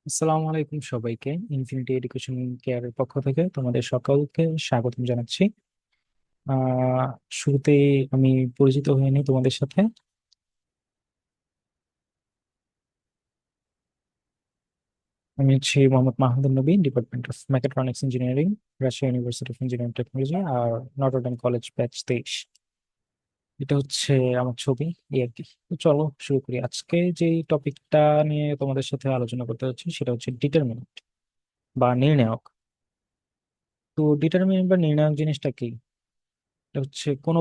আসসালামু আলাইকুম সবাইকে। ইনফিনিটি এডুকেশন কেয়ারের পক্ষ থেকে তোমাদের সকলকে স্বাগতম জানাচ্ছি। আহ শুরুতেই আমি পরিচিত হয়ে নিই তোমাদের সাথে। আমি হচ্ছি Mohammad Mahmudul Nabi, department of mechatronics engineering, Rajshahi university of engineering technology, আর নটরডেম কলেজ ব্যাচ 23। এটা হচ্ছে আমার ছবি, এই আর কি। তো চলো শুরু করি। আজকে যে টপিকটা নিয়ে তোমাদের সাথে আলোচনা করতে যাচ্ছি সেটা হচ্ছে ডিটারমিনেন্ট বা নির্ণায়ক। তো ডিটারমিনেন্ট বা নির্ণায়ক জিনিসটা কি? এটা হচ্ছে কোনো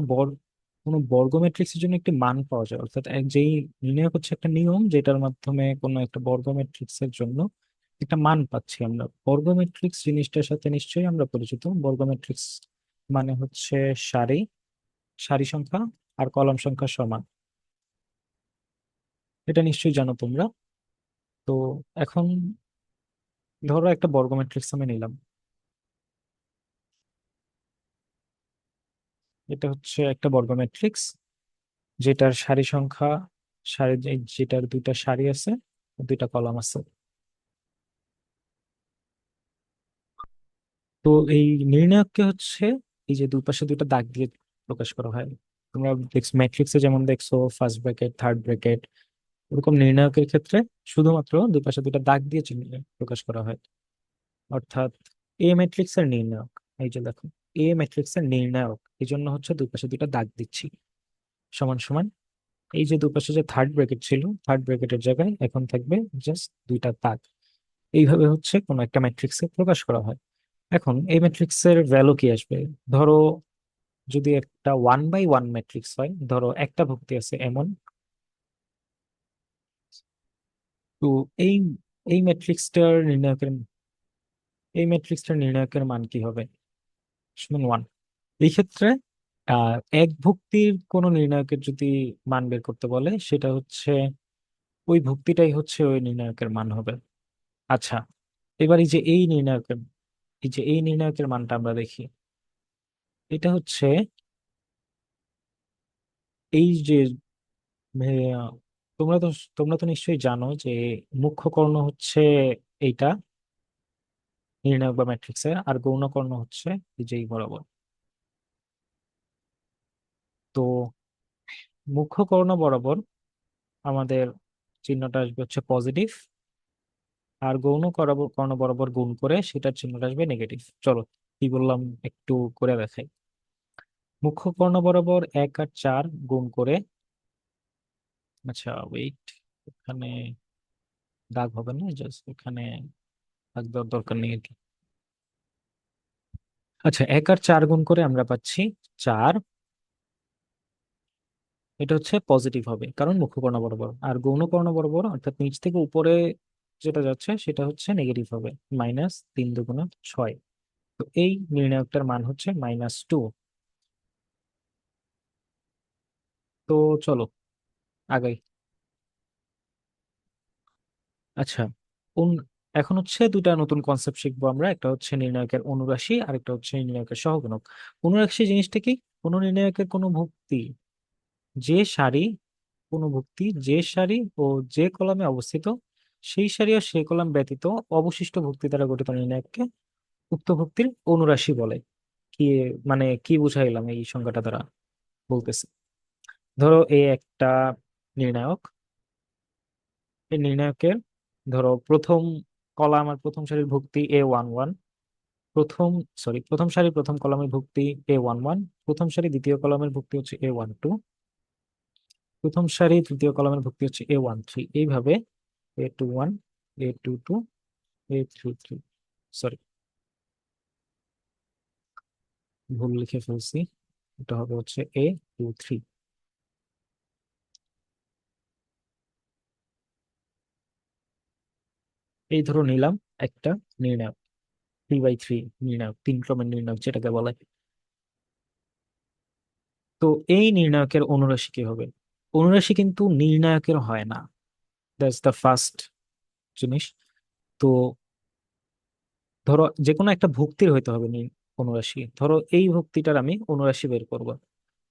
বর্গ ম্যাট্রিক্সের জন্য একটি মান পাওয়া যায়, অর্থাৎ যেই নির্ণায়ক হচ্ছে একটা নিয়ম যেটার মাধ্যমে কোনো একটা বর্গ ম্যাট্রিক্সের জন্য একটা মান পাচ্ছি আমরা। বর্গ ম্যাট্রিক্স জিনিসটার সাথে নিশ্চয়ই আমরা পরিচিত। বর্গ ম্যাট্রিক্স মানে হচ্ছে সারি, সারি সংখ্যা আর কলাম সংখ্যা সমান। এটা নিশ্চয়ই জানো তোমরা। তো এখন ধরো একটা বর্গ ম্যাট্রিক্স আমি নিলাম। এটা হচ্ছে একটা বর্গ ম্যাট্রিক্স যেটার সারি সংখ্যা, যেটার দুইটা সারি আছে, দুইটা কলাম আছে। তো এই নির্ণায়ককে হচ্ছে এই যে দুই পাশে দুইটা দাগ দিয়ে প্রকাশ করা হয়। তোমরা দেখছো ম্যাট্রিক্সে যেমন দেখছো ফার্স্ট ব্র্যাকেট, থার্ড ব্র্যাকেট, ওরকম নির্ণায়কের ক্ষেত্রে শুধুমাত্র দুই পাশে দুইটা দাগ দিয়ে চিহ্ন প্রকাশ করা হয়। অর্থাৎ এ ম্যাট্রিক্স এর নির্ণায়ক, এই যে দেখো, এ ম্যাট্রিক্স এর নির্ণায়ক, এই জন্য হচ্ছে দুই পাশে দুইটা দাগ দিচ্ছি, সমান সমান। এই যে দুই পাশে যে থার্ড ব্র্যাকেট ছিল, থার্ড ব্র্যাকেটের জায়গায় এখন থাকবে জাস্ট দুইটা দাগ। এইভাবে হচ্ছে কোনো একটা ম্যাট্রিক্সে প্রকাশ করা হয়। এখন এই ম্যাট্রিক্সের ভ্যালু কি আসবে? ধরো যদি একটা 1/1 ম্যাট্রিক্স হয়, ধরো একটা ভুক্তি আছে এমন। তো এই এই ম্যাট্রিক্সটার নির্ণায়কের মান কি হবে? সমান 1। এই ক্ষেত্রে এক ভুক্তির কোন নির্ণায়কের যদি মান বের করতে বলে, সেটা হচ্ছে ওই ভুক্তিটাই হচ্ছে ওই নির্ণায়কের মান হবে। আচ্ছা, এবার এই যে এই নির্ণায়কের মানটা আমরা দেখি। এটা হচ্ছে এই যে আহ, তোমরা তো তোমরা তো নিশ্চয়ই জানো যে মুখ্য কর্ণ হচ্ছে এইটা নির্ণায়ক বা ম্যাট্রিক্সের, আর গৌণ কর্ণ হচ্ছে এই যে এই বরাবর। তো মুখ্য কর্ণ বরাবর আমাদের চিহ্নটা আসবে হচ্ছে পজিটিভ, আর গৌণ কর্ণ বরাবর গুণ করে সেটার চিহ্নটা আসবে নেগেটিভ। চলো কি বললাম একটু করে দেখাই। মুখ্য কর্ণ বরাবর 1 আর 4 গুণ করে, আচ্ছা ওয়েট, এখানে দাগ হবে না, জাস্ট এখানে দাগ দেওয়ার দরকার নেই আর কি। আচ্ছা, 1 আর 4 গুণ করে আমরা পাচ্ছি 4। এটা হচ্ছে পজিটিভ হবে কারণ মুখ্যকর্ণ বরাবর, আর গৌণ কর্ণ বরাবর অর্থাৎ নিচ থেকে উপরে যেটা যাচ্ছে সেটা হচ্ছে নেগেটিভ হবে, -3 × 2 = 6। তো এই নির্ণায়কটার মান হচ্ছে -2। তো চলো আগাই। আচ্ছা, উন- এখন হচ্ছে দুটা নতুন কনসেপ্ট শিখবো আমরা। একটা হচ্ছে নির্ণায়কের অনুরাশি আর একটা হচ্ছে নির্ণায়কের সহগুণক। অনুরাশি জিনিসটা কি? কোনো নির্ণায়কের কোনো ভুক্তি, যে সারি, কোনো ভুক্তি যে সারি ও যে কলামে অবস্থিত, সেই সারি ও সেই কলাম ব্যতীত অবশিষ্ট ভুক্তি দ্বারা গঠিত নির্ণায়ককে উক্ত ভুক্তির অনুরাশি বলে। কি মানে কি বুঝাইলাম এই সংজ্ঞাটা দ্বারা? বলতেছি, ধরো এই একটা নির্ণায়ক। এই নির্ণায়কের ধরো প্রথম কলাম আর প্রথম সারির ভুক্তি A11, প্রথম প্রথম সারি প্রথম কলামের ভুক্তি A11, প্রথম সারি দ্বিতীয় কলামের ভুক্তি হচ্ছে A12, প্রথম সারি তৃতীয় কলামের ভুক্তি হচ্ছে A13। এইভাবে A21, A22, A33, সরি ভুল লিখে ফেলছি, এটা হবে হচ্ছে A23। এই ধরো নিলাম একটা নির্ণায়ক, 3/3 নির্ণায়ক, 3 ক্রমের নির্ণায়ক যেটাকে বলে। তো এই নির্ণায়কের অনুরাশি কি হবে? অনুরাশি কিন্তু নির্ণায়কের হয় না, দ্যাটস দ্য ফার্স্ট জিনিস। তো ধরো যে কোনো একটা ভুক্তির হইতে হবে অনুরাশি। ধরো এই ভুক্তিটার আমি অনুরাশি বের করব।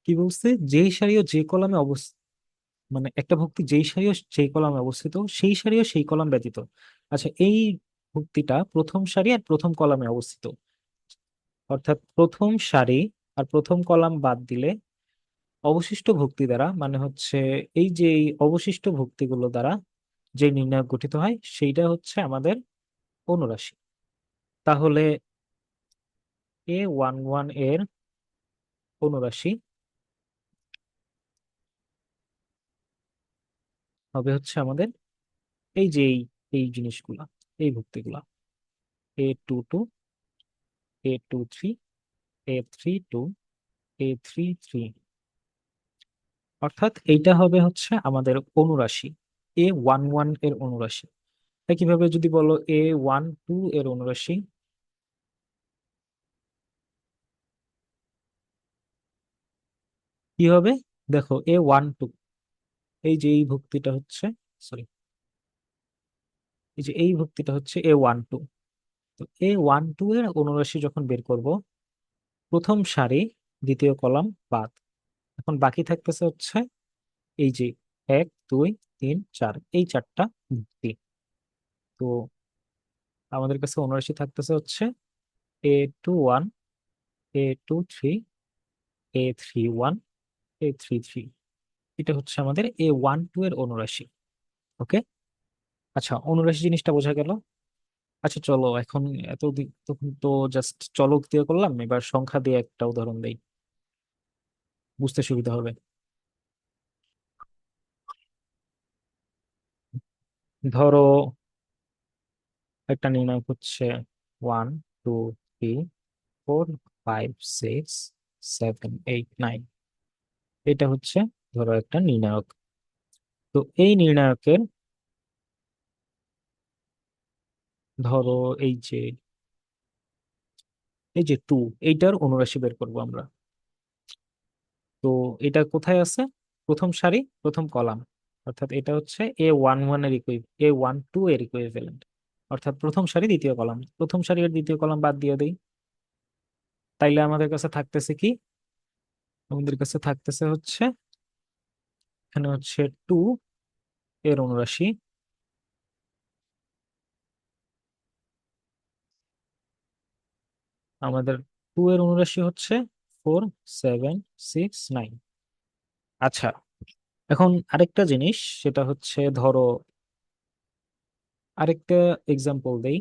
কি বলছে? যেই সারি ও যে কলামে মানে একটা ভুক্তি যেই সারি ও সেই কলামে অবস্থিত, সেই সারি ও সেই কলাম ব্যতীত। আচ্ছা, এই ভুক্তিটা প্রথম সারি আর প্রথম কলামে অবস্থিত, অর্থাৎ প্রথম সারি আর প্রথম কলাম বাদ দিলে অবশিষ্ট ভুক্তি দ্বারা, মানে হচ্ছে এই যে এই অবশিষ্ট ভুক্তিগুলো দ্বারা যে নির্ণায়ক গঠিত হয় সেইটা হচ্ছে আমাদের অনুরাশি। তাহলে A11 এর অনুরাশি হবে হচ্ছে আমাদের এই যে এই জিনিসগুলা, এই ভুক্তিগুলা, A22, A23, A32, A33। অর্থাৎ এইটা হবে হচ্ছে আমাদের অনুরাশি, A11 এর অনুরাশি। একইভাবে যদি বলো A12 এর অনুরাশি, কি হবে? দেখো A12, এই যে এই ভুক্তিটা হচ্ছে, সরি, এই যে এই ভুক্তিটা হচ্ছে A12। তো A12 এর অনুরাশি যখন বের করব, প্রথম সারি দ্বিতীয় কলাম বাদ, এখন বাকি থাকতেছে হচ্ছে এই যে 1 2 3 4, এই চারটা ভুক্তি। তো আমাদের কাছে অনুরাশি থাকতেছে হচ্ছে A21, A23, A31, A33। এটা হচ্ছে আমাদের A12 এর অনুরাশি। ওকে। আচ্ছা, অনুরাশি জিনিসটা বোঝা গেল। আচ্ছা চলো এখন, তখন তো জাস্ট চলক দিয়ে করলাম, এবার সংখ্যা দিয়ে একটা উদাহরণ দেই, বুঝতে সুবিধা হবে। ধরো একটা নির্ণায়ক হচ্ছে 1 2 3 4 5 6 7 8 9। এটা হচ্ছে ধরো একটা নির্ণায়ক। তো এই নির্ণায়কের ধরো এই যে 2, এইটার অনুরাশি বের করবো আমরা। তো এটা কোথায় আছে? প্রথম সারি প্রথম কলাম, অর্থাৎ এটা হচ্ছে A11 এর A12 এর ইকুইভ্যালেন্ট, অর্থাৎ প্রথম সারি দ্বিতীয় কলাম। প্রথম সারি আর দ্বিতীয় কলাম বাদ দিয়ে দেই, তাইলে আমাদের কাছে থাকতেছে কি? আমাদের কাছে থাকতেছে হচ্ছে এখানে হচ্ছে 2 এর অনুরাশি, আমাদের 2 এর অনুরাশি হচ্ছে 4 7 6 9। আচ্ছা, এখন আরেকটা জিনিস, সেটা হচ্ছে ধরো আরেকটা এক্সাম্পল দেই।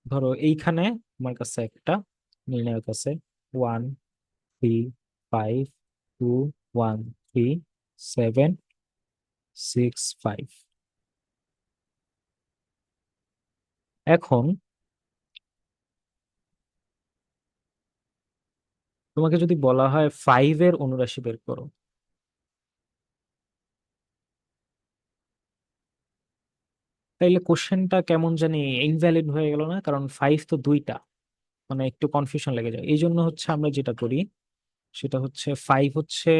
ধরো এইখানে আমার কাছে একটা নির্ণায়ক আছে, 1 3 5 2 1 3 7 6 5। এখন তোমাকে যদি বলা হয় 5 এর অনুরাশি বের করো, তাইলে কোশ্চেনটা কেমন জানি ইনভ্যালিড হয়ে গেল না? কারণ 5 তো দুইটা, মানে একটু কনফিউশন লেগে যায়। এই জন্য হচ্ছে আমরা যেটা করি সেটা হচ্ছে 5 হচ্ছে,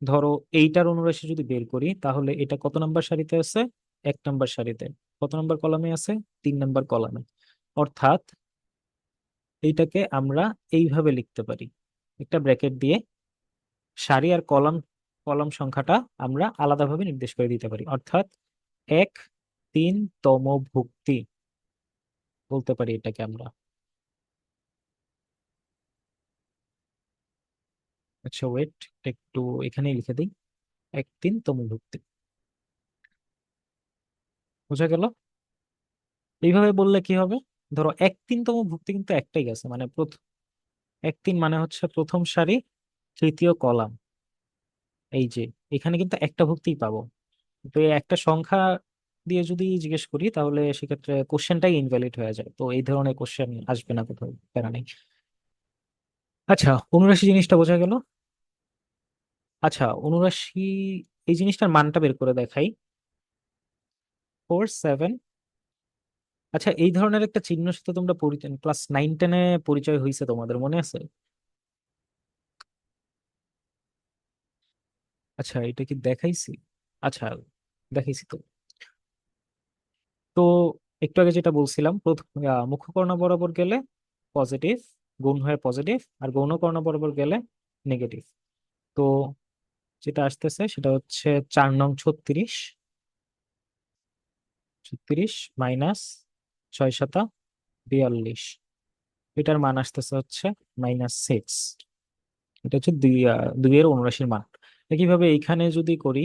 ধরো এইটার অনুরাশি যদি বের করি, তাহলে এটা কত নাম্বার সারিতে আছে? 1 নাম্বার সারিতে। কত নাম্বার কলামে আছে? 3 নাম্বার কলামে। অর্থাৎ এইটাকে আমরা এইভাবে লিখতে পারি, একটা ব্র্যাকেট দিয়ে সারি আর কলাম, কলাম সংখ্যাটা আমরা আলাদাভাবে নির্দেশ করে দিতে পারি। অর্থাৎ 1 3তম ভুক্তি বলতে পারি এটাকে আমরা। আচ্ছা ওয়েট, একটু এখানেই লিখে দিই, 1 3তম ভুক্তি। বোঝা গেল? এইভাবে বললে কি হবে? ধরো 1 3তম ভুক্তি কিন্তু একটাই আছে, মানে 1 3 মানে হচ্ছে প্রথম সারি তৃতীয় কলাম। এই যে এখানে কিন্তু একটা ভুক্তিই পাবো। তো এই একটা সংখ্যা দিয়ে যদি জিজ্ঞেস করি, তাহলে সেক্ষেত্রে কোশ্চেনটাই ইনভ্যালিড হয়ে যায়। তো এই ধরনের কোশ্চেন আসবে না কোথাও, প্যারা নেই। আচ্ছা, অনুরাশি জিনিসটা বোঝা গেল। আচ্ছা, অনুরাশি এই জিনিসটার মানটা বের করে দেখাই, 4 7। আচ্ছা, এই ধরনের একটা চিহ্নের সাথে তোমরা পরিচয়, ক্লাস 9 10-এ পরিচয় হয়েছে, তোমাদের মনে আছে? আচ্ছা, এটা কি দেখাইছি? আচ্ছা, দেখাইছি তো। তো একটু আগে যেটা বলছিলাম, প্রথম মুখ্য কর্ণ বরাবর গেলে পজিটিভ, গুণ হয়ে পজিটিভ, আর গৌণ কর্ণ বরাবর গেলে নেগেটিভ। তো যেটা আসতেছে সেটা হচ্ছে 4 নং 36, 36 মাইনাস 6 × 7 = 42। এটার মান আসতেছে হচ্ছে -6। এটা হচ্ছে দুইয়ের অনুরাশির মান। একইভাবে এইখানে যদি করি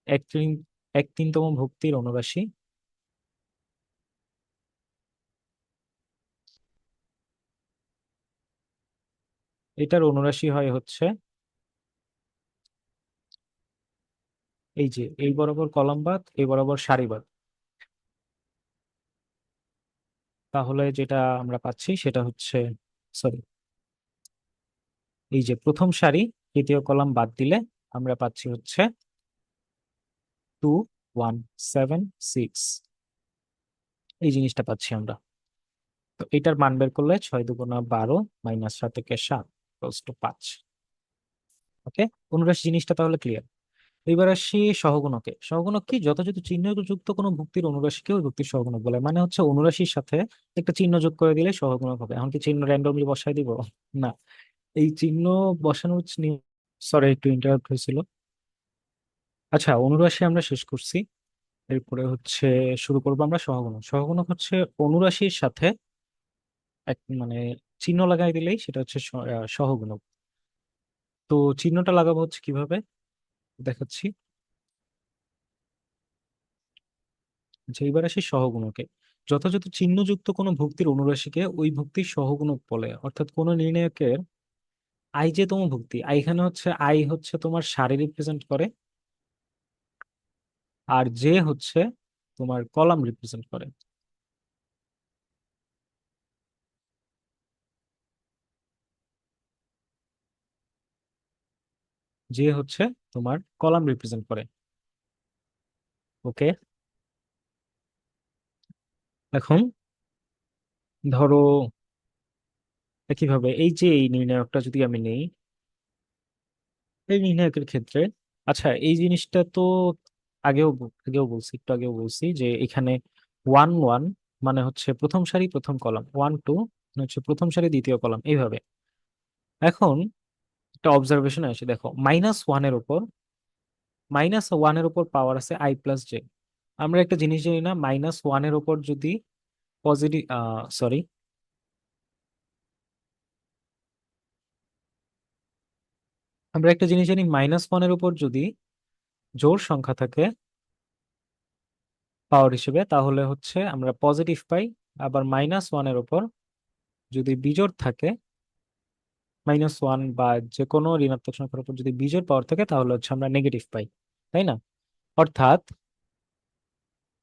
এক তিন 1/3 ভুক্তির অনুরাশি, এটার অনুরাশি হয় হচ্ছে এই যে এই বরাবর কলাম বাদ এই বরাবর সারি বাদ, তাহলে যেটা আমরা পাচ্ছি সেটা হচ্ছে, সরি, এই যে প্রথম সারি তৃতীয় কলাম বাদ দিলে আমরা পাচ্ছি হচ্ছে 2176, এই জিনিসটা পাচ্ছি আমরা। তো এটার মান বের করলে 6 × 2 = 12 -7 = 7 = 5। ওকে, অনুরাশি জিনিসটা তাহলে ক্লিয়ার। এবার আসি সহগুণকে। সহগুণক কি? যথাযথ চিহ্নযুক্ত কোনো ভুক্তির অনুরাশিকে ওই ভুক্তির সহগুণক বলে। মানে হচ্ছে অনুরাশির সাথে একটা চিহ্ন যোগ করে দিলে সহগুণক হবে। এখন কি চিহ্ন র্যান্ডমলি বসাই দিব? না, এই চিহ্ন বসানোর সরি একটু ইন্টারাপ্ট হয়েছিল। আচ্ছা, অনুরাশি আমরা শেষ করছি। এরপরে হচ্ছে শুরু করবো আমরা সহগুণক। সহগুণক হচ্ছে অনুরাশির সাথে এক মানে চিহ্ন লাগাই দিলেই সেটা হচ্ছে সহগুণক। তো চিহ্নটা লাগাবো হচ্ছে কিভাবে দেখাচ্ছি। আচ্ছা, এবার আসি সহগুণকে। যথাযথ চিহ্নযুক্ত কোনো ভুক্তির অনুরাশিকে ওই ভুক্তির সহগুণক বলে। অর্থাৎ কোন নির্ণায়কের আই যে তম ভুক্তি, আই এখানে হচ্ছে আই হচ্ছে তোমার সারি রিপ্রেজেন্ট করে, আর জে হচ্ছে তোমার কলাম রিপ্রেজেন্ট করে। জে হচ্ছে তোমার কলাম রিপ্রেজেন্ট করে। ওকে, এখন ধরো একইভাবে এই যে এই নির্ণায়কটা যদি আমি নেই, এই নির্ণায়কের ক্ষেত্রে, আচ্ছা এই জিনিসটা তো আগেও বলছি, একটু আগেও বলছি যে এখানে 1 1 মানে হচ্ছে প্রথম সারি প্রথম কলাম, 1 2 মানে হচ্ছে প্রথম সারি দ্বিতীয় কলাম, এইভাবে। এখন একটা অবজারভেশন আসে, দেখো -1 এর উপর পাওয়ার আছে I+J। আমরা একটা জিনিস জানি না, -1 এর উপর যদি পজিটিভ, সরি, আমরা একটা জিনিস জানি, -1 এর উপর যদি জোড় সংখ্যা থাকে পাওয়ার হিসেবে, তাহলে হচ্ছে আমরা পজিটিভ পাই। আবার -1 এর উপর যদি বিজোড় থাকে, -1 বা যে কোনো ঋণাত্মক সংখ্যার উপর যদি বিজোড় পাওয়ার থাকে, তাহলে হচ্ছে আমরা নেগেটিভ পাই, তাই না? অর্থাৎ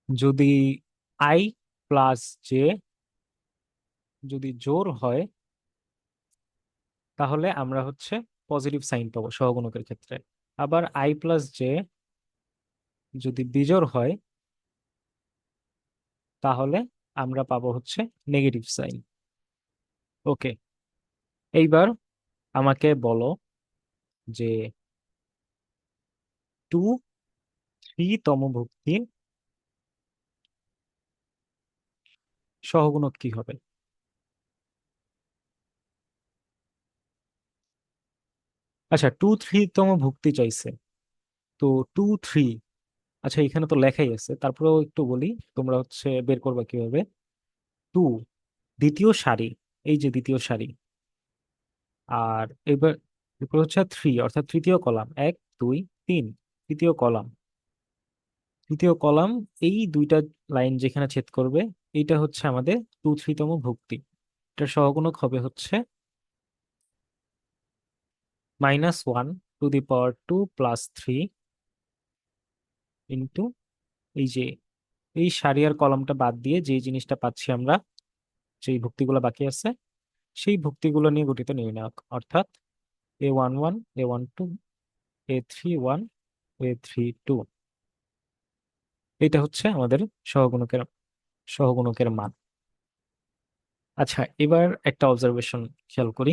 যদি I+J যদি জোড় হয়, তাহলে আমরা হচ্ছে পজিটিভ সাইন পাবো সহগুণকের ক্ষেত্রে। আবার I+J যদি বিজোড় হয়, তাহলে আমরা পাবো হচ্ছে নেগেটিভ সাইন। ওকে, এইবার আমাকে বলো যে 2 3 তম ভুক্তির সহগুণক কি হবে? আচ্ছা, 2 3 তম ভুক্তি চাইছে, তো 2 3, আচ্ছা এখানে তো লেখাই আছে, তারপরেও একটু বলি, তোমরা হচ্ছে বের করবা কিভাবে। 2 দ্বিতীয় সারি, এই যে দ্বিতীয় সারি, আর এবার এরপর হচ্ছে 3 অর্থাৎ তৃতীয় কলাম, 1 2 3, তৃতীয় কলাম, তৃতীয় কলাম, এই দুইটা লাইন যেখানে ছেদ করবে, এইটা হচ্ছে আমাদের 2 3 তম ভুক্তি। এটার সহগুণক হবে হচ্ছে -1 to the power 2 + 3 ইন্টু এই যে এই সারি আর কলমটা বাদ দিয়ে যে জিনিসটা পাচ্ছি আমরা, যেই ভুক্তিগুলো বাকি আছে সেই ভুক্তিগুলো নিয়ে গঠিত নির্ণায়ক। অর্থাৎ A11 A12 A31 A32, এটা হচ্ছে আমাদের সহগুণকের সহগুণকের মান। আচ্ছা, এবার একটা অবজারভেশন খেয়াল করি।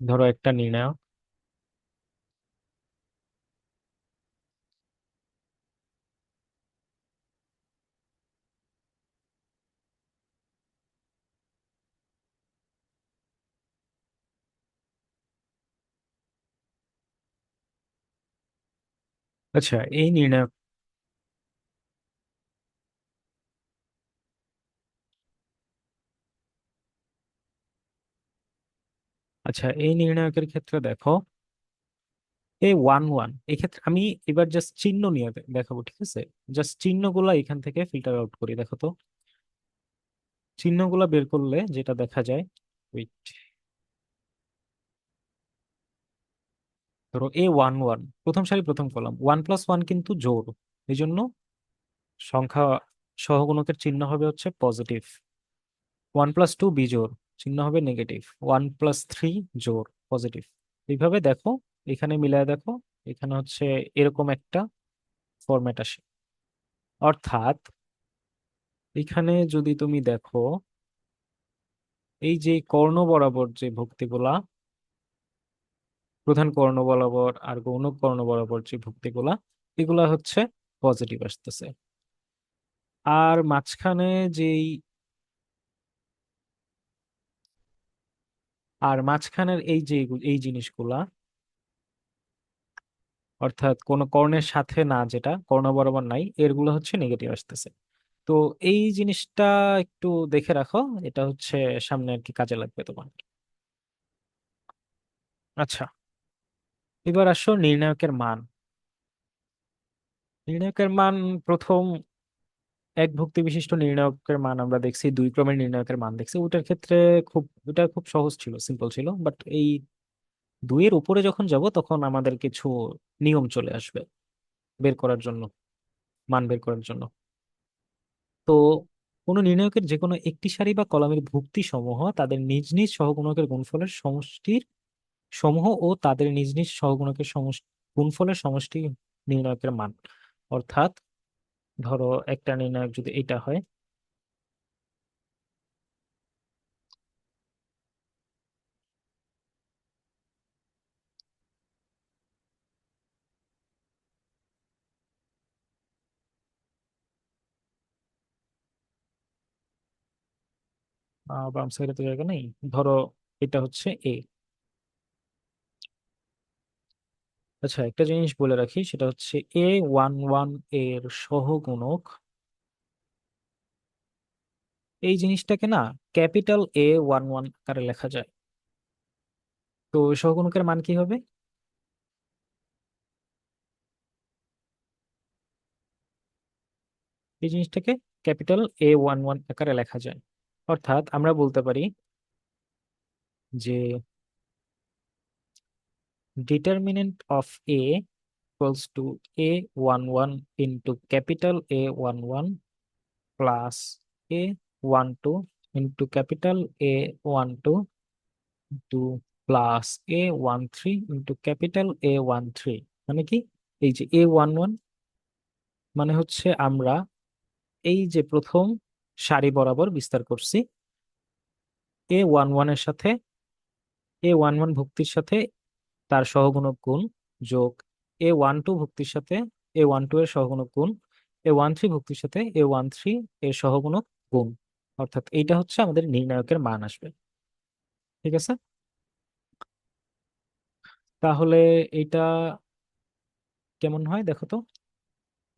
ধরো একটা নির্ণায়ক, আচ্ছা এই নির্ণায়ক আচ্ছা এই নির্ণায়কের ক্ষেত্রে দেখো, এই ওয়ান ওয়ান এই ক্ষেত্রে আমি এবার জাস্ট চিহ্ন নিয়ে দেখাবো, ঠিক আছে? জাস্ট চিহ্নগুলা এখান থেকে ফিল্টার আউট করি, দেখো তো। চিহ্নগুলা বের করলে যেটা দেখা যায়, wait, ধরো এ ওয়ান ওয়ান, প্রথম সারি প্রথম কলাম, ওয়ান প্লাস ওয়ান কিন্তু জোড়, এই জন্য সংখ্যা সহগুণকের চিহ্ন হবে হচ্ছে পজিটিভ। ওয়ান প্লাস টু বিজোড়, চিহ্ন হবে নেগেটিভ। ওয়ান প্লাস থ্রি জোড়, পজিটিভ। এইভাবে দেখো, এখানে মিলায় দেখো, এখানে হচ্ছে এরকম একটা ফরম্যাট আসে। অর্থাৎ এখানে যদি তুমি দেখো, এই যে কর্ণ বরাবর যে ভুক্তিগুলা, প্রধান কর্ণ বরাবর আর গৌণ কর্ণ বরাবর যে ভুক্তিগুলা, এগুলা হচ্ছে পজিটিভ আসতেছে। আর মাঝখানে যেই আর মাঝখানের এই যে এই জিনিসগুলা, অর্থাৎ কোন কর্ণের সাথে না, যেটা কর্ণ বরাবর নাই, এরগুলো হচ্ছে নেগেটিভ আসতেছে। তো এই জিনিসটা একটু দেখে রাখো, এটা হচ্ছে সামনে আর কি কাজে লাগবে তোমার। আচ্ছা, এবার আসো নির্ণায়কের মান। নির্ণায়কের মান প্রথম এক ভুক্তি বিশিষ্ট নির্ণায়কের মান আমরা দেখছি, দুই ক্রমের নির্ণায়কের মান দেখছি, ওটার ক্ষেত্রে ওটা খুব সহজ ছিল, সিম্পল ছিল। বাট এই দুইয়ের উপরে যখন যাব তখন আমাদের কিছু নিয়ম চলে আসবে বের করার জন্য, মান বের করার জন্য। তো কোনো নির্ণায়কের যে কোনো একটি সারি বা কলামের ভুক্তি সমূহ তাদের নিজ নিজ সহগুণকের গুণফলের সমষ্টির সমূহ ও তাদের নিজ নিজ সহগুণকের সমষ্টি গুণফলের সমষ্টি নির্ণায়কের মান। অর্থাৎ ধরো একটা নির্ণায়ক যদি এটা হয়, বাম সাইডে তো জায়গা নেই, ধরো এটা হচ্ছে এ। আচ্ছা একটা জিনিস বলে রাখি, সেটা হচ্ছে এ ওয়ান ওয়ান এর সহগুণক, এই জিনিসটাকে না ক্যাপিটাল এ ওয়ান ওয়ান আকারে লেখা যায়। তো সহগুণকের মান কি হবে? এই জিনিসটাকে ক্যাপিটাল এ ওয়ান ওয়ান আকারে লেখা যায়। অর্থাৎ আমরা বলতে পারি যে determinant of A equals to A one one into capital A one one plus A one two into capital A one two two plus A one three into capital A one three. মানে কি? এই যে এ one one মানে হচ্ছে আমরা এই যে প্রথম সারি বরাবর বিস্তার করছি, এ ওয়ান ওয়ান এর সাথে এ ওয়ান ওয়ান ভুক্তির সাথে তার সহগুণক গুণ, যোগ এ ওয়ান টু ভুক্তির সাথে এ ওয়ান টু এর সহগুণক গুণ, এ ওয়ান থ্রি ভুক্তির সাথে এ ওয়ান থ্রি এর সহগুণক গুণ। অর্থাৎ এইটা হচ্ছে আমাদের নির্ণায়কের মান আসবে। ঠিক আছে? তাহলে এটা কেমন হয় দেখো তো,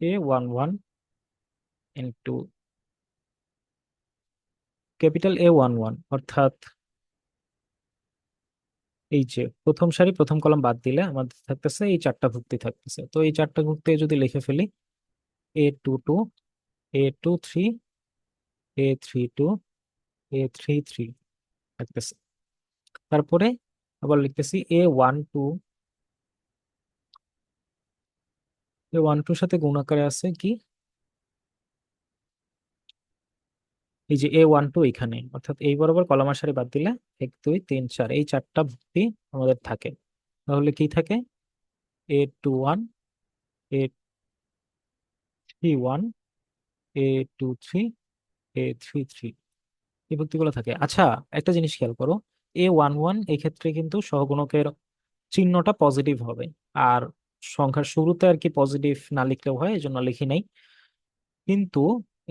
A one one into capital A one one, অর্থাৎ এই যে প্রথম সারি প্রথম কলাম বাদ দিলে আমাদের থাকতেছে এই চারটা ভুক্তি থাকতেছে। তো এই চারটা ভুক্তি যদি লিখে ফেলি, A two two, A two three, A three two, A three three থাকতেছে। তারপরে আবার লিখতেছি A one two, A one টুর সাথে গুণ আকারে আছে কি, এই যে এ ওয়ান টু এখানে, অর্থাৎ এই বরাবর কলামার সারি বাদ দিলে এক দুই তিন চার, এই চারটা ভুক্তি আমাদের থাকে। তাহলে কি থাকে? A two one, A three one, A two three, A three three, এই ভুক্তিগুলো থাকে। আচ্ছা একটা জিনিস খেয়াল করো, এ ওয়ান ওয়ান এই ক্ষেত্রে কিন্তু সহগুণকের চিহ্নটা পজিটিভ হবে। আর সংখ্যার শুরুতে আর কি পজিটিভ না লিখলেও হয়, এই জন্য লিখি নাই। কিন্তু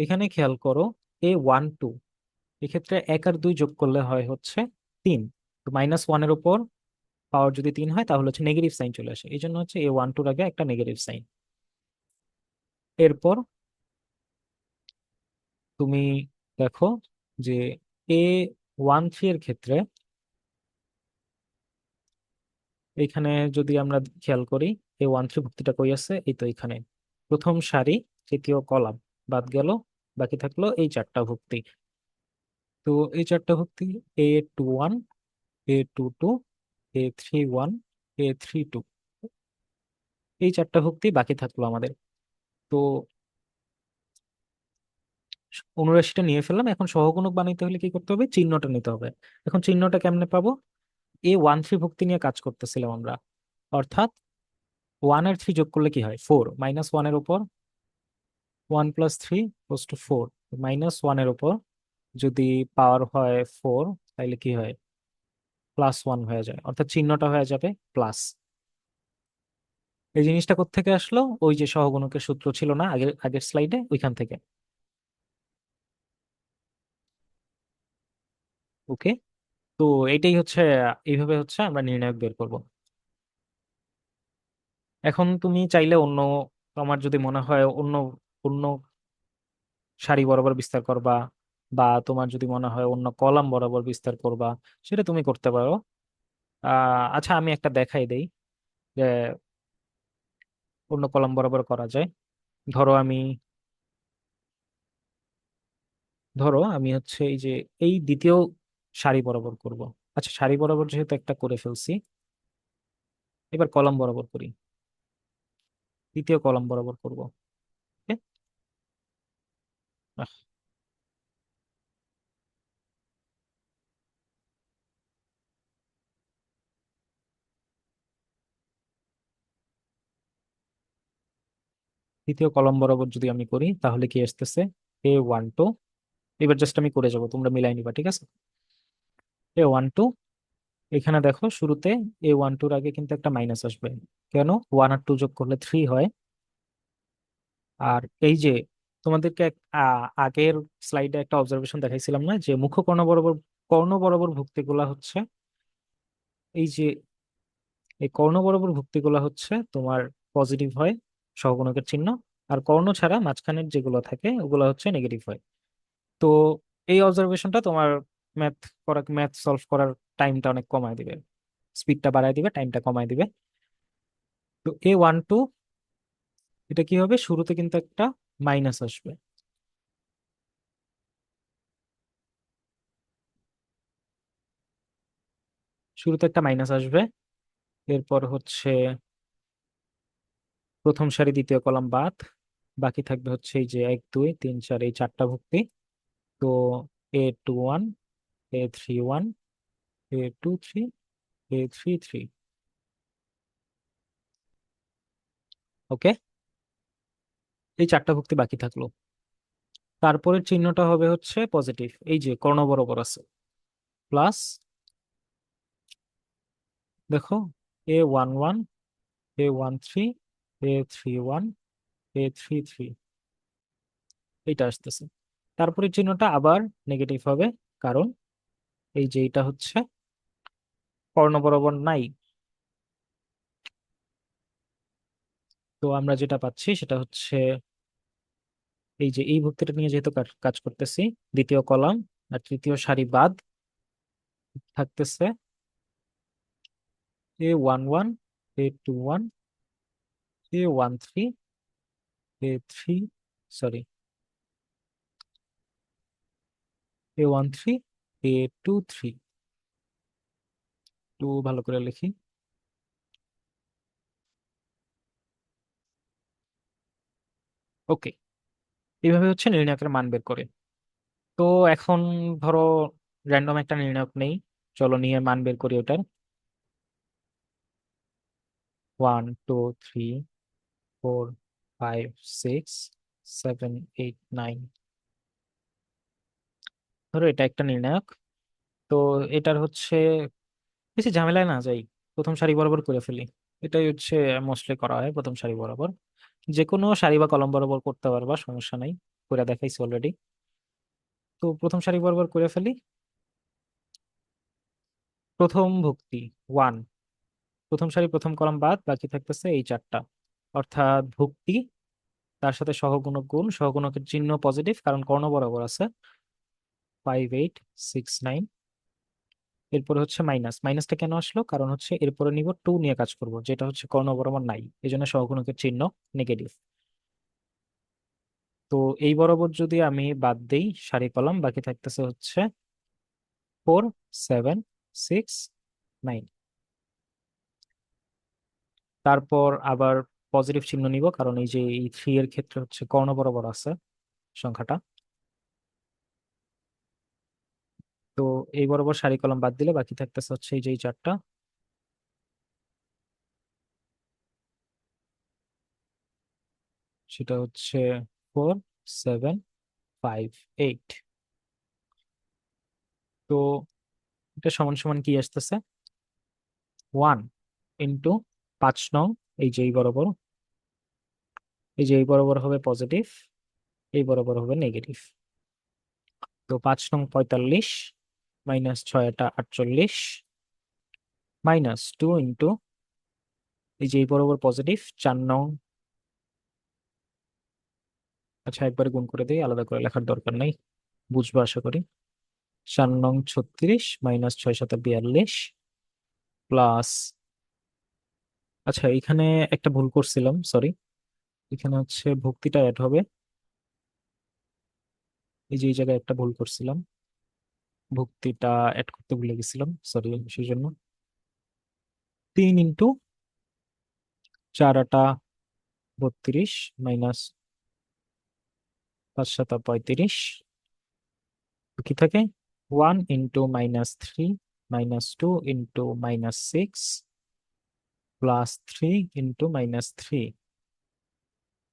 এখানে খেয়াল করো, এ ওয়ান টু এক্ষেত্রে এক আর দুই যোগ করলে হয় হচ্ছে তিন। তো মাইনাস ওয়ানের উপর পাওয়ার যদি তিন হয় তাহলে হচ্ছে নেগেটিভ সাইন চলে আসে, এই জন্য হচ্ছে এ ওয়ান টুর আগে একটা নেগেটিভ সাইন। এরপর তুমি দেখো যে A13 এর ক্ষেত্রে এখানে যদি আমরা খেয়াল করি, A13 ভুক্তিটা কই আছে, এই তো এখানে প্রথম সারি তৃতীয় কলাম বাদ গেল, বাকি থাকলো এই চারটা ভুক্তি। তো এই চারটা ভুক্তি A21, A22, A31, A32, এই চারটা ভুক্তি বাকি থাকলো আমাদের। তো অনুরাশিটা নিয়ে ফেললাম, এখন সহগুণক বানাইতে হলে কি করতে হবে, চিহ্নটা নিতে হবে। এখন চিহ্নটা কেমনে পাবো, A13 ভুক্তি নিয়ে কাজ করতেছিলাম আমরা, অর্থাৎ 1 আর 3 যোগ করলে কি হয়, 4, -1 এর উপর 1 + 3 = 4, -1 এর উপর যদি পাওয়ার হয় 4, তাহলে কি হয়, +1 হয়ে যায়, অর্থাৎ চিহ্নটা হয়ে যাবে প্লাস। এই জিনিসটা কোত্থেকে আসলো, ওই যে সহগুণকের সূত্র ছিল না আগের আগের স্লাইডে, ওইখান থেকে। ওকে, তো এটাই হচ্ছে, এইভাবে হচ্ছে আমরা নির্ণায়ক বের করব। এখন তুমি চাইলে অন্য, তোমার যদি মনে হয় অন্য অন্য সারি বরাবর বিস্তার করবা, বা তোমার যদি মনে হয় অন্য কলাম বরাবর বিস্তার করবা, সেটা তুমি করতে পারো। আচ্ছা, আমি একটা দেখাই দেই যে অন্য কলাম বরাবর করা যায়। ধরো আমি ধরো আমি হচ্ছে এই যে এই দ্বিতীয় সারি বরাবর করব। আচ্ছা, সারি বরাবর যেহেতু একটা করে ফেলছি, এবার কলাম বরাবর করি, দ্বিতীয় কলাম বরাবর করব। ওকে? আহ, দ্বিতীয় কলাম বরাবর যদি আমি করি তাহলে কি আসতেছে, A12। এবার জাস্ট আমি করে যাব, তোমরা মিলাই নিবা, ঠিক আছে। A12, এখানে দেখো শুরুতে A12-র আগে কিন্তু একটা মাইনাস আসবে। কেন, 1 আর 2 যোগ করলে 3 হয়। আর এই যে তোমাদেরকে আগের স্লাইডে একটা অবজারভেশন দেখাইছিলাম না, যে মুখ্য কর্ণ বরাবর ভুক্তিগুলা হচ্ছে এই যে, এই কর্ণ বরাবর ভুক্তিগুলা হচ্ছে তোমার পজিটিভ হয়, সহগুণকের চিহ্ন। আর কর্ণ ছাড়া মাঝখানের যেগুলো থাকে ওগুলো হচ্ছে নেগেটিভ হয়। তো এই অবজারভেশনটা তোমার ম্যাথ সলভ করার টাইমটা অনেক কমায় দিবে, স্পিডটা বাড়ায় দিবে, টাইমটা কমায় দিবে। তো A12, এটা কি হবে, শুরুতে কিন্তু একটা মাইনাস আসবে, শুরুতে একটা মাইনাস আসবে। এরপর হচ্ছে প্রথম সারি দ্বিতীয় কলাম বাদ, বাকি থাকবে হচ্ছে এই যে 1 2 3 4, এই চারটা ভুক্তি। তো A21, A31, A23, A33। ওকে, এই চারটা ভুক্তি বাকি থাকলো। তারপরের চিহ্নটা হবে হচ্ছে পজিটিভ, এই যে কর্ণ বরাবর আছে, প্লাস, দেখো A11, A13, A31, A33, এইটা আসতেছে। তারপরের চিহ্নটা আবার নেগেটিভ হবে, কারণ এই যে এটা হচ্ছে কর্ণ বরাবর নাই। তো আমরা যেটা পাচ্ছি সেটা হচ্ছে এই যে এই ভুক্তিটা নিয়ে যেহেতু কাজ করতেছি, দ্বিতীয় কলাম আর তৃতীয় সারি বাদ থাকতেছে A11, A21, A13, A3, sorry, A13, A23। একটু ভালো করে লিখি। ওকে, এইভাবে হচ্ছে নির্ণায়কের মান বের করে। তো এখন ধরো র্যান্ডম একটা নির্ণায়ক নেই, চলো নিয়ে মান বের করি ওটার। 1 2 3 4 5 6 7 8 9, ধরো এটা একটা নির্ণায়ক। তো এটার হচ্ছে বেশি ঝামেলায় না যাই, প্রথম সারি বরাবর করে ফেলি। এটাই হচ্ছে মোস্টলি করা হয়, প্রথম সারি বরাবর। যে কোনো সারি বা কলম বরাবর করতে পারবা, সমস্যা নাই, করে দেখাইছি অলরেডি। তো প্রথম সারি বরাবর করে ফেলি। প্রথম ভুক্তি 1, প্রথম সারি প্রথম কলাম বাদ, বাকি থাকতেছে এই চারটা, অর্থাৎ ভুক্তি তার সাথে সহগুণক গুণ, সহগুণকের চিহ্ন পজিটিভ কারণ কর্ণ বরাবর আছে, 5869। এরপরে হচ্ছে মাইনাস, মাইনাসটা কেন আসলো কারণ হচ্ছে এরপরে নিব 2 নিয়ে কাজ করব, যেটা হচ্ছে কর্ণ বরাবর নাই, এই জন্য সহগুণকের চিহ্ন নেগেটিভ। তো এই বরাবর যদি আমি বাদ দেই সারি কলাম, বাকি থাকতেছে হচ্ছে 4769। তারপর আবার পজিটিভ চিহ্ন নিব কারণ এই যে এই 3 এর ক্ষেত্রে হচ্ছে কর্ণ বরাবর আছে সংখ্যাটা। তো এই বরাবর সারি কলাম বাদ দিলে বাকি থাকতেছে হচ্ছে এই যে এই চারটা, সেটা হচ্ছে 4758। তো এটা সমান সমান কি আসতেছে, 1 ইন্টু 5 নং, এই যে এই বরাবর, এই যে এই বরাবর হবে পজিটিভ, এই বরাবর হবে নেগেটিভ। তো 5 নং 45, -6 48, -2 ইন্টু এই যে এই বরাবর পজিটিভ 4 নং, আচ্ছা একবারে গুণ করে দিই, আলাদা করে লেখার দরকার নাই, বুঝবো আশা করি। 4 নং 36, -6 × 7 = 42, প্লাস, আচ্ছা এখানে একটা ভুল করছিলাম, সরি। এখানে হচ্ছে ভুক্তিটা অ্যাড হবে, এই যে এই জায়গায় একটা ভুল করছিলাম, ভুক্তিটা অ্যাড করতে ভুলে গেছিলাম, সরি সেই জন্য। 3 × 4 = 32, -5 × 7 = 35, কি থাকে, 1 ইন্টু -3, -2 ইন্টু -6, +3 ইন্টু -3,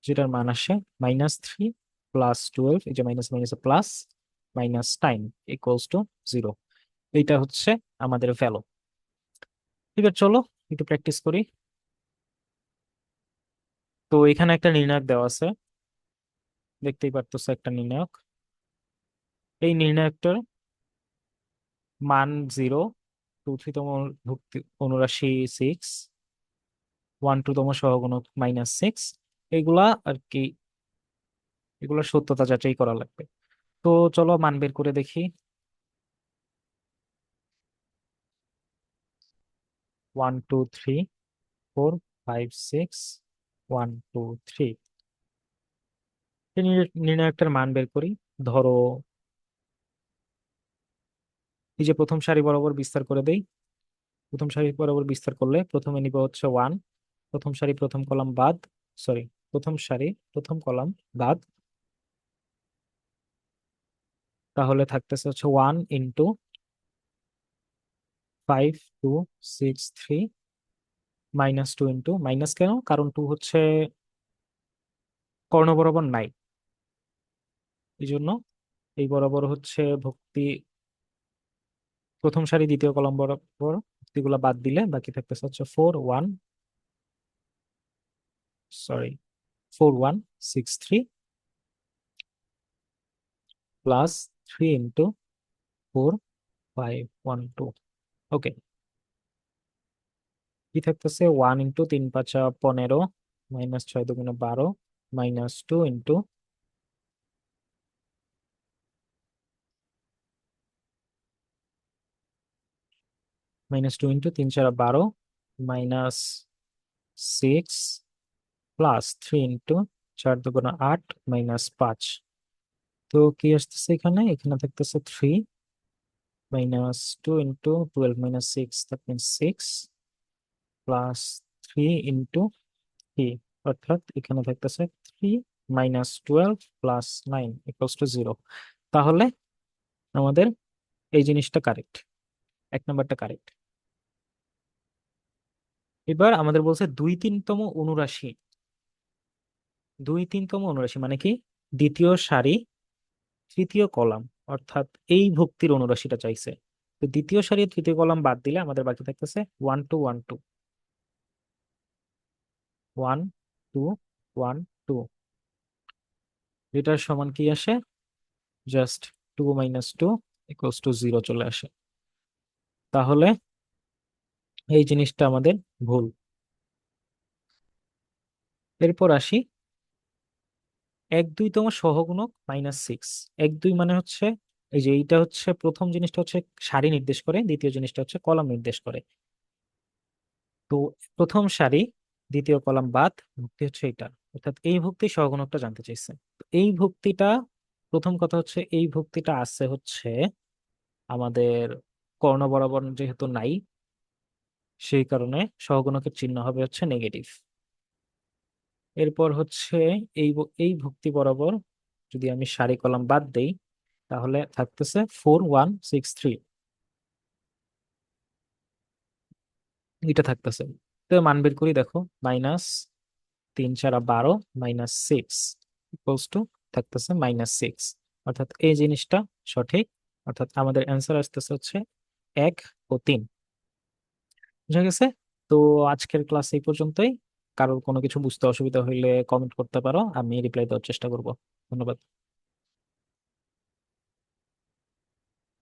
যেটার মান আসে -3 + 12, এই যে মাইনাস মাইনাস প্লাস, -9 = 0। এইটা হচ্ছে আমাদের ভ্যালু। এবার চলো একটু প্র্যাকটিস করি। তো এখানে একটা নির্ণায়ক দেওয়া আছে, দেখতেই পারতেছো একটা নির্ণায়ক। এই নির্ণায়কটার মান 0, 2 3 তম ভুক্তি অনুরাশি 6, 1 2 তম সহগুণক -6, এগুলা আর কি, এগুলোর সত্যতা যাচাই করা লাগবে। তো চলো মান বের করে দেখি। 1 2 3 4 5 6, 1 2 3, এই নির্ণায়কটার মান বের করি। ধরো এই যে প্রথম সারি বরাবর বিস্তার করে দেই, প্রথম সারি বরাবর বিস্তার করলে প্রথমে নিব হচ্ছে 1, প্রথম সারি প্রথম কলাম বাদ, সরি, প্রথম সারি প্রথম কলাম বাদ, তাহলে থাকতেছে হচ্ছে 1 × 5 2 6 3, -2 ইন্টু, মাইনাস কেন কারণ 2 হচ্ছে কর্ণ বরাবর নাই, এই জন্য এই বরাবর হচ্ছে ভক্তি প্রথম সারি দ্বিতীয় কলাম বরাবর ভক্তিগুলা বাদ দিলে বাকি থাকতেছে হচ্ছে 4163 +3 × 4 5 1 2। ওকে, কি থাকতেছে, 1 × 3 × 5 = 15, -6 × 2 = 12, -2 ইন্টু -2 × 3 × 4 = 12, -6, +3 × 4 = 8, -5। তো কি আসতেছে এখানে, এখানে থাকতেছে 3, -2 × 12 - 6, that means 6, +3 × 3, অর্থাৎ এখানে থাকতেছে 3, -12 + 9 = 0। তাহলে আমাদের এই জিনিসটা কারেক্ট, 1 নম্বরটা কারেক্ট। এবার আমাদের বলছে 2 3 তম অনুরাশি, 2 3 তম অনুরাশি মানে কি, দ্বিতীয় সারি তৃতীয় কলাম, অর্থাৎ এই ভক্তির অনুরাশিটা চাইছে। তো দ্বিতীয় সারি তৃতীয় কলাম বাদ দিলে আমাদের বাকি থাকতেছে 1 2 1 2, 1 2 1 2, এটার সমান কি আসে, জাস্ট 2 - 2 = 0 চলে আসে। তাহলে এই জিনিসটা আমাদের ভুল। এরপর আসি এক দুইতম সহগুণক -6। এক দুই মানে হচ্ছে, এই যে এইটা হচ্ছে প্রথম জিনিসটা হচ্ছে সারি নির্দেশ করে, দ্বিতীয় জিনিসটা হচ্ছে কলাম নির্দেশ করে। তো প্রথম সারি দ্বিতীয় কলাম বাদ, ভুক্তি হচ্ছে এটা, অর্থাৎ এই ভুক্তি সহগুণকটা জানতে চাইছে। তো এই ভুক্তিটা, প্রথম কথা হচ্ছে এই ভুক্তিটা আছে হচ্ছে আমাদের কর্ণ বরাবর যেহেতু নাই, সেই কারণে সহগুণকের চিহ্ন হবে হচ্ছে নেগেটিভ। এরপর হচ্ছে এই ভুক্তি বরাবর যদি আমি সারি কলাম বাদ দেই, তাহলে থাকতেছে 4163, এটা থাকতেছে। তো মান বের করি, দেখো, -3 × 4 = 12, -6 ইকুয়ালস টু থাকতেছে -6। অর্থাৎ এই জিনিসটা সঠিক। অর্থাৎ আমাদের অ্যান্সার আসতেছে হচ্ছে 1 ও 3। বুঝা গেছে? তো আজকের ক্লাস এই পর্যন্তই। কারোর কোনো কিছু বুঝতে অসুবিধা হইলে কমেন্ট করতে পারো, আমি রিপ্লাই দেওয়ার চেষ্টা করব। ধন্যবাদ।